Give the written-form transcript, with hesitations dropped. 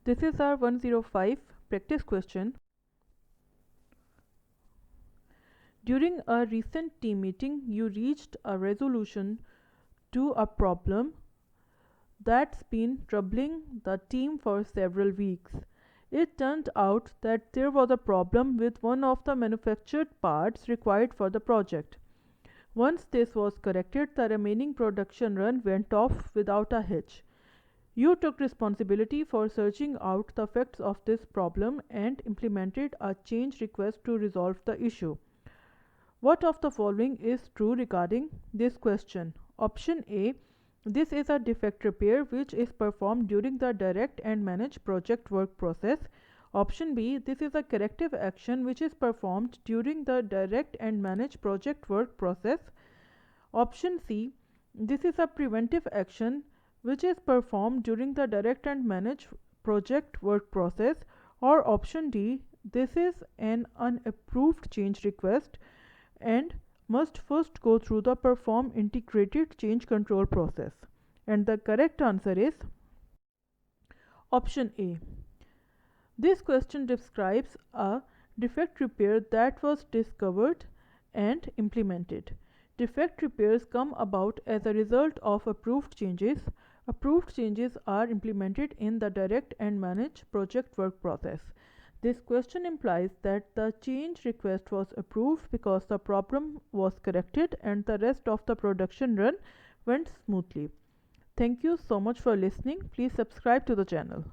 This is our 105 practice question. During a recent team meeting, you reached a resolution to a problem that's been troubling the team for several weeks. It turned out that there was a problem with one of the manufactured parts required for the project. Once this was corrected, the remaining production run went off without a hitch. You took responsibility for searching out the facts of this problem and implemented a change request to resolve the issue. What of the following is true regarding this question? Option A. This is a defect repair which is performed during the direct and manage project work process. Option B. This is a corrective action which is performed during the direct and manage project work process. Option C. This is a preventive action which is performed during the direct and manage project work process. Or option D. This is an unapproved change request and must first go through the perform integrated change control process. And the correct answer is option A. This question describes a defect repair that was discovered and implemented. Defect repairs come about as a result of approved changes. Approved changes are implemented in the direct and manage project work process. This question implies that the change request was approved because the problem was corrected and the rest of the production run went smoothly. Thank you so much for listening. Please subscribe to the channel.